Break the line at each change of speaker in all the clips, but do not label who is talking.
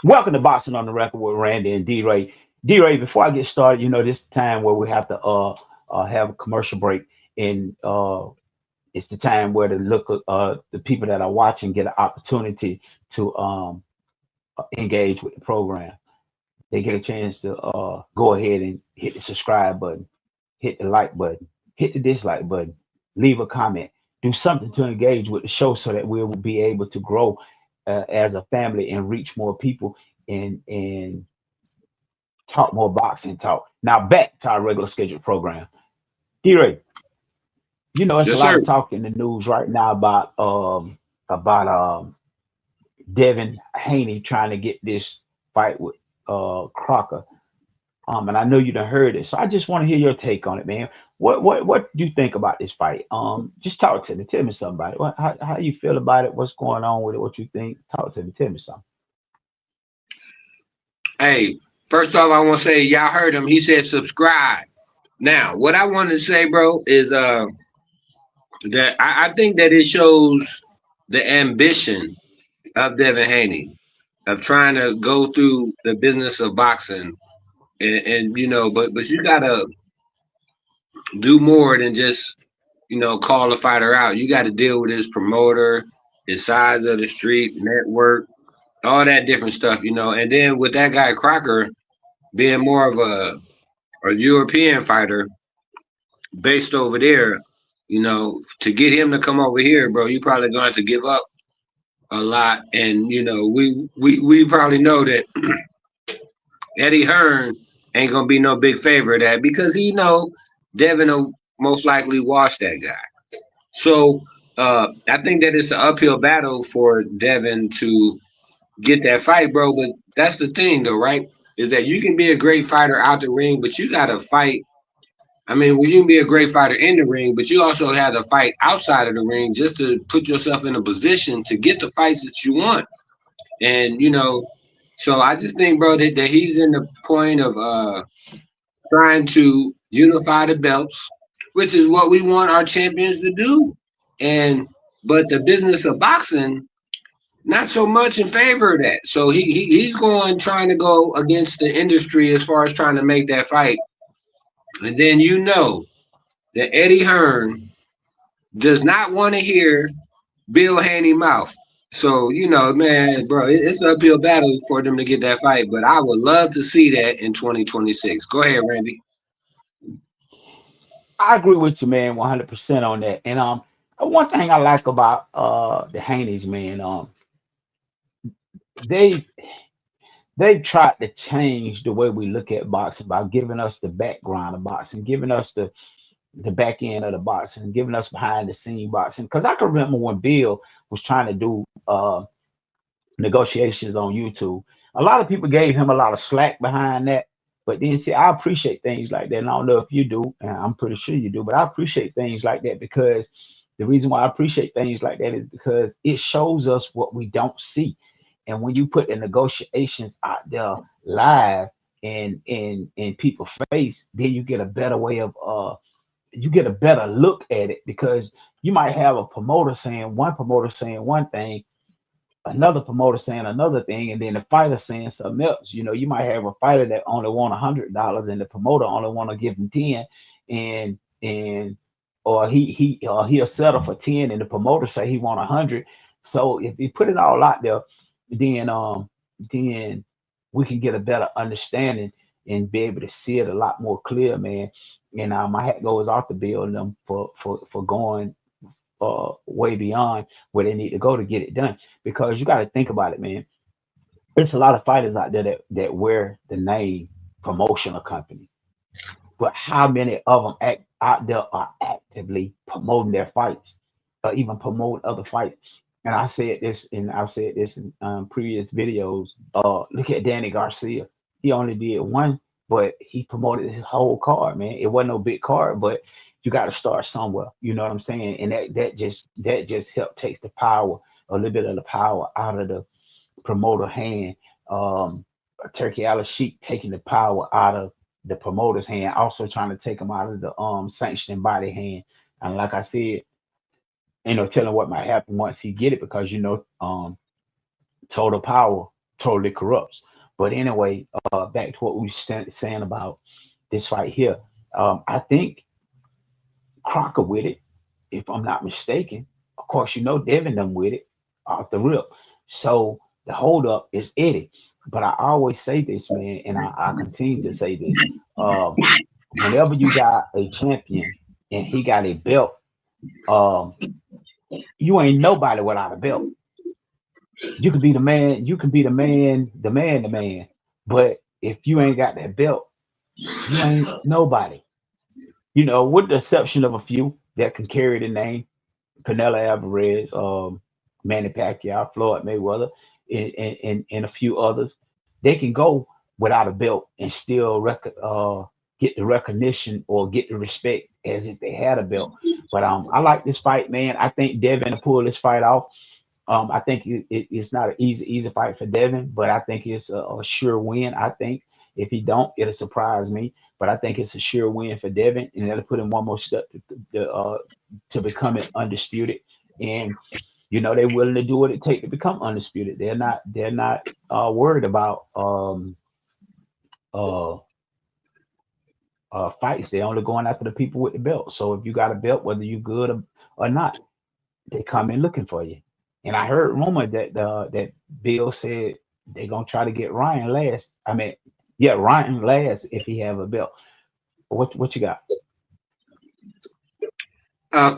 Welcome to Boxing on the Record with Randy and D-Ray. D-Ray, before I get started, this is the time where we have to have a commercial break, and it's the time where the people that are watching get an opportunity to engage with the program. They get a chance to go ahead and hit the subscribe button, hit the like button, hit the dislike button, leave a comment, do something to engage with the show so that we will be able to grow as a family and reach more people and talk more boxing talk. Now back to our regular scheduled program. D-Ray, it's a
Yes,
lot
sir.
of talk in the news right now about Devin Haney trying to get this fight with Crocker. And I know you done heard it, so I just want to hear your take on it, man. What do you think about this fight? Just talk to me. Tell me something about it. How you feel about it? What's going on with it? What you think? Talk to me. Tell me something.
Hey, first off, I want to say y'all heard him. He said subscribe. Now, what I want to say, bro, is that I think that it shows the ambition of Devin Haney of trying to go through the business of boxing, and but you gotta do more than just call a fighter out. You got to deal with his promoter, his size of the street, network, all that different stuff. And then with that guy Crocker being more of a European fighter based over there, to get him to come over here, bro, you probably gonna have to give up a lot. And we probably know that Eddie Hearn ain't gonna be no big favor of that because Devin will most likely wash that guy. So I think that it's an uphill battle for Devin to get that fight, bro. But that's the thing, though, right? Is that you can be a great fighter out the ring, but you gotta fight. I mean, well, you can be a great fighter in the ring, but you also have to fight outside of the ring just to put yourself in a position to get the fights that you want. And so I just think, bro, that he's in the point of trying to unify the belts, which is what we want our champions to do. And but the business of boxing, not so much in favor of that. So he's going trying to go against the industry as far as trying to make that fight. And then that Eddie Hearn does not want to hear Bill Haney mouth. So man, bro, it's an uphill battle for them to get that fight. But I would love to see that in 2026. Go ahead, Randy.
I agree with you, man, 100% on that. And one thing I like about the Haneys, man, they they tried to change the way we look at boxing by giving us the background of boxing, giving us the back end of the boxing, giving us behind the scene boxing. Because I can remember when Bill was trying to do negotiations on YouTube, a lot of people gave him a lot of slack behind that. But then, see, I appreciate things like that. And I don't know if you do, and I'm pretty sure you do, but I appreciate things like that because the reason why I appreciate things like that is because it shows us what we don't see. And when you put the negotiations out there live in people's face, then you get a better way of you get a better look at it because you might have a promoter saying one thing, another promoter saying another thing, and then the fighter saying something else. You might have a fighter that only want $100, and the promoter only want to give him 10, and or he'll settle for 10, and the promoter say he want 100. So if you put it all out there, then then we can get a better understanding and be able to see it a lot more clear, man. And my hat goes off to Bill and them for going way beyond where they need to go to get it done. Because you got to think about it, man. It's a lot of fighters out there that wear the name promotional company, but how many of them out there are actively promoting their fights or even promote other fights? And I've said this in previous videos. Look at Danny Garcia. He only did one, but he promoted his whole card, man. It wasn't no big card, but you got to start somewhere. You know what I'm saying? And that just help takes the power, a little bit of the power out of the promoter hand. Um, Turkey Al Sheik taking the power out of the promoter's hand, also trying to take them out of the sanctioning body hand. And like I said, telling what might happen once he get it because total power. totally corrupts. But anyway, back to what we were saying about this right here. I think Crocker with it, if I'm not mistaken. Of course, Devin done with it off the rip. So the holdup is Eddie. But I always say this, man, and I continue to say this. Um, Whenever you got a champion and he got a belt, um, you ain't nobody without a belt. You can be the man, you can be the man. But if you ain't got that belt, you ain't nobody. With the exception of a few that can carry the name, Canelo Alvarez, Manny Pacquiao, Floyd Mayweather, and a few others. They can go without a belt and still get the recognition or get the respect as if they had a belt. But I like this fight, man. I think Devin to pull this fight off. I think it's not an easy fight for Devin, but I think it's a sure win. I think if he don't, it'll surprise me. But I think it's a sure win for Devin, and that'll put him one more step to becoming undisputed. And they're willing to do what it takes to become undisputed. They're not worried about uh, fights. They're only going after the people with the belt. So if you got a belt, whether you good or not, they come in looking for you. And I heard rumor that Bill said they're gonna try to get Ryan last. I mean, yeah, Ryan last if he have a belt. What you got?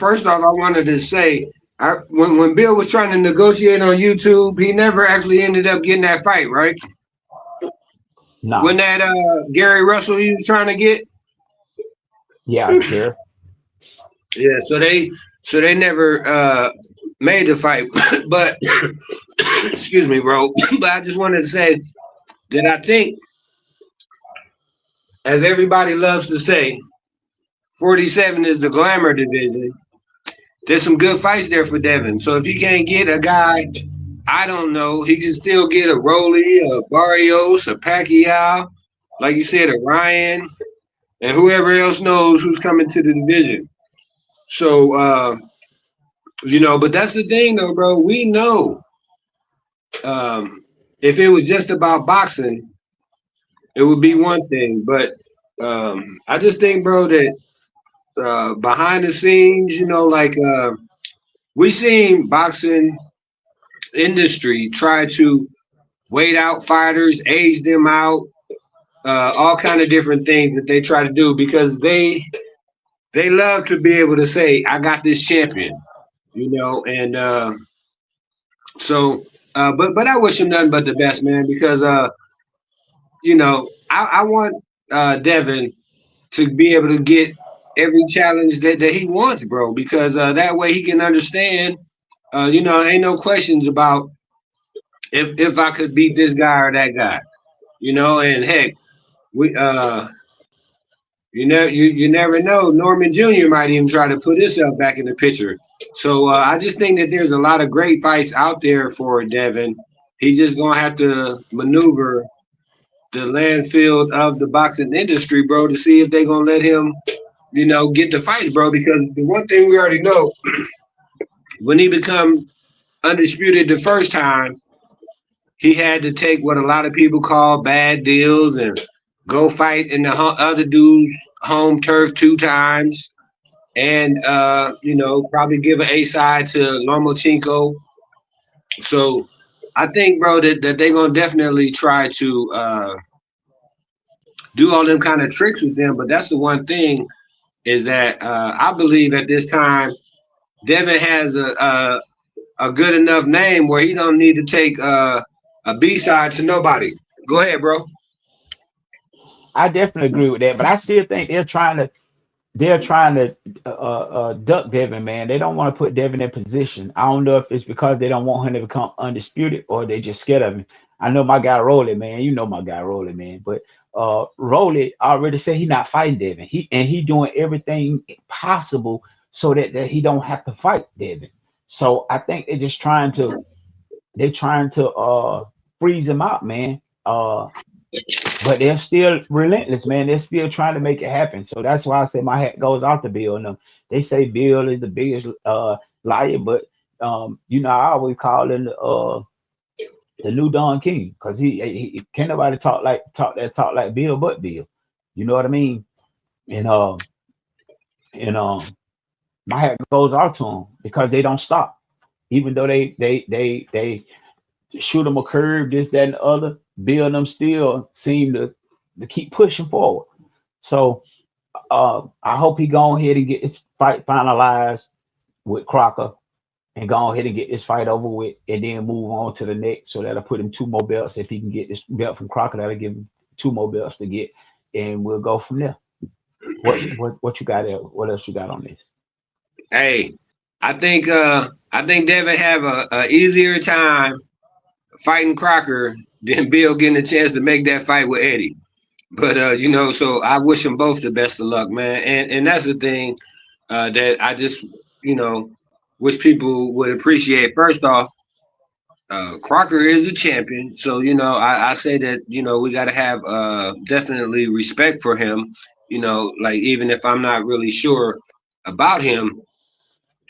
First off, I wanted to say, when Bill was trying to negotiate on YouTube, he never actually ended up getting that fight, right? When
Nah,
that Gary Russell he was trying to get,
yeah, Gary.
yeah. So they never made the fight, but excuse me, bro. But I just wanted to say that I think, as everybody loves to say, 47 is the glamour division. There's some good fights there for Devin. So if he can't get a guy, I don't know, he can still get a Rolly, a Barrios, a Pacquiao, like you said, a Ryan, and whoever else knows who's coming to the division. So, but that's the thing, though, bro. We know if it was just about boxing, it would be one thing. But I just think, bro, that behind the scenes, we seen boxing industry try to wait out fighters, age them out, all kind of different things that they try to do because they love to be able to say, "I got this champion," and so. But I wish him nothing but the best, man, because I want Devin to be able to get every challenge that he wants, bro, because that way he can understand. Ain't no questions about if I could beat this guy or that guy, and heck, we you never know. Norman Jr. might even try to put himself back in the picture. So I just think that there's a lot of great fights out there for Devin. He's just gonna have to maneuver the landfill of the boxing industry, bro, to see if they're gonna let him, get the fights, bro. Because the one thing we already know, when he become undisputed the first time, he had to take what a lot of people call bad deals and go fight in the other dude's home turf 2 times, and probably give an A side to Lomachenko. So I think, bro, that they're gonna definitely try to do all them kind of tricks with them. But that's the one thing is that I believe at this time Devin has a good enough name where he don't need to take a B side to nobody. Go ahead, bro.
I definitely agree with that, but I still think they're trying to duck Devin, man. They don't want to put Devin in position. I don't know if it's because they don't want him to become undisputed or they just scared of him. I know my guy Rolly, man. You know my guy Rolly, man. But Rolly already said he not fighting Devin. He doing everything possible so that he don't have to fight Devin. So I think they're trying to freeze him out, man. But they're still relentless, man. They're still trying to make it happen. So that's why I say my hat goes off to Bill and them. They say Bill is the biggest liar, but I always call him the new Don King, because he can't nobody talk like Bill but Bill. You know what I mean? And and my hat goes out to them because they don't stop, even though they shoot them a curve, this, that, and the other. Bill and them still seem to keep pushing forward. So I hope he go ahead and get his fight finalized with Crocker and go ahead and get this fight over with and then move on to the next. So that'll put him two more belts. If he can get this belt from Crocker, that'll give him two more belts to get, and we'll go from there. What you got there? What else you got on this?
Hey, I think Devin have a easier time fighting Crocker than Bill getting a chance to make that fight with Eddie. But so I wish them both the best of luck, man. And that's the thing that I just you know wish people would appreciate. First off, Crocker is the champion, so I say that we got to have definitely respect for him. Like even if I'm not really sure about him,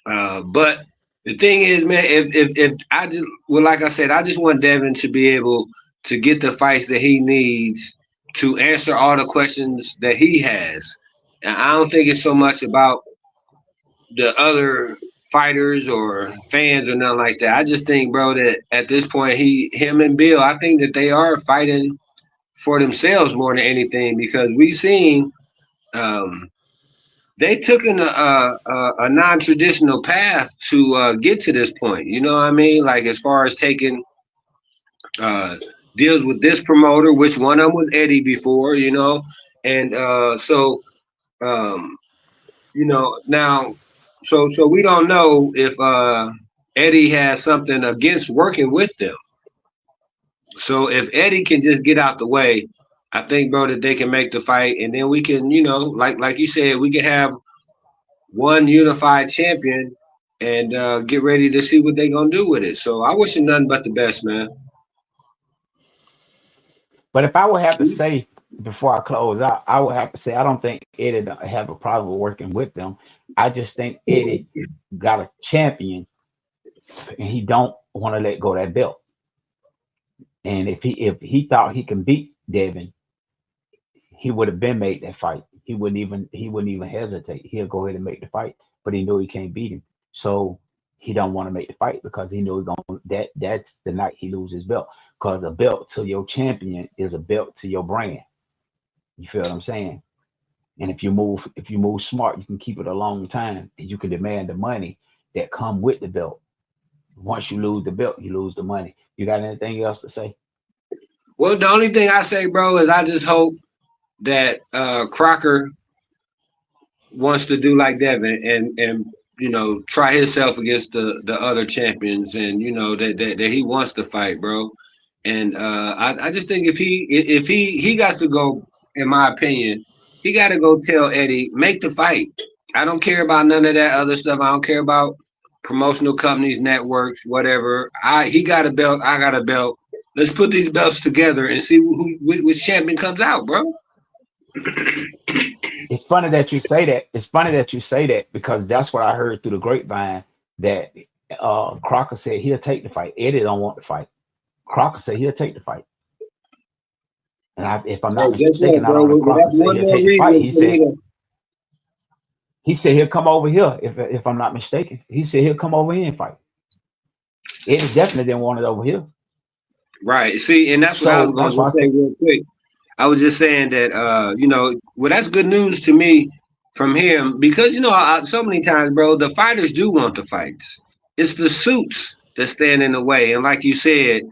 but the thing is, man, if I just well, like I said, I just want Devin to be able to get the fights that he needs to answer all the questions that he has. And I don't think it's so much about the other fighters or fans or nothing like that. I just think, bro, that at this point, him and Bill, I think that they are fighting for themselves more than anything because we've seen um, they took a non-traditional path to get to this point. You know what I mean? Like as far as taking uh, deals with this promoter, which one of them was Eddie before, and um, now so we don't know if Eddie has something against working with them. So if Eddie can just get out the way, I think, bro, that they can make the fight, and then we can, like you said, we can have one unified champion and get ready to see what they're gonna do with it. So I wish him nothing but the best, man.
But if I would have to say before I close out, I would have to say I don't think Eddie don't have a problem with working with them. I just think Eddie got a champion and he don't want to let go of that belt. And if he thought he can beat Devin, he would have been made that fight. He wouldn't even hesitate. He'll go ahead and make the fight, but he knew he can't beat him. So he don't want to make the fight because he knew that's the night he loses his belt. Because a belt to your champion is a belt to your brand. You feel what I'm saying? And if you move smart, you can keep it a long time and you can demand the money that come with the belt. Once you lose the belt, you lose the money. You got anything else to say?
Well, the only thing I say, bro, is I just hope that Crocker wants to do like Devin and try himself against the other champions, and that he wants to fight, bro. And I just think if he got to go, in my opinion, he got to go tell Eddie make the fight. I don't care about none of that other stuff. I don't care about promotional companies, networks, whatever. He got a belt. I got a belt. Let's put these belts together and see which champion comes out, bro.
It's funny that you say that. It's funny that you say that because that's what I heard through the grapevine that Crocker said he'll take the fight. Eddie don't want the fight. Crocker said he'll take the fight. And if I'm
Hey,
not
guess
mistaken,
what,
not
bro?
only
Well,
Crocker
that's
said
one
he'll
more
take the fight.
reason
He
for me
said
to.
he said he'll come over here if I'm not mistaken. He said he'll come over here and fight. Eddie definitely didn't want it over here.
Right. See, and that's what I was
So
going
that's
to
why I
just say
said,
real quick. I was just saying that, well, that's good news to me from him because, so many times, bro, the fighters do want the fights. It's the suits that stand in the way. And like you said,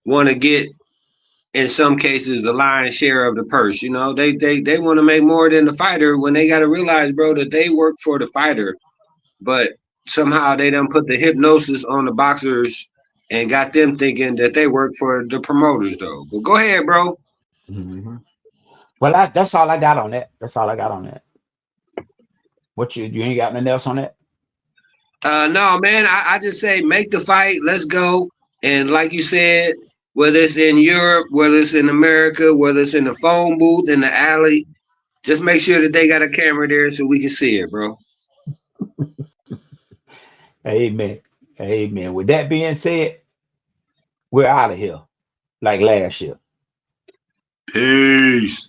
want to get, in some cases, the lion's share of the purse. They want to make more than the fighter when they got to realize, bro, that they work for the fighter. But somehow they done put the hypnosis on the boxers and got them thinking that they work for the promoters, though. But go ahead, bro.
hmm well, that's all I got on that. That's all I got on that. What you ain't got nothing else on that?
No, man, I just say make the fight. Let's go. And like you said, whether it's in Europe, whether it's in America, whether it's in the phone booth, in the alley, just make sure that they got a camera there so we can see it, bro.
Amen. Amen. With that being said, we're out of here like last year.
Peace.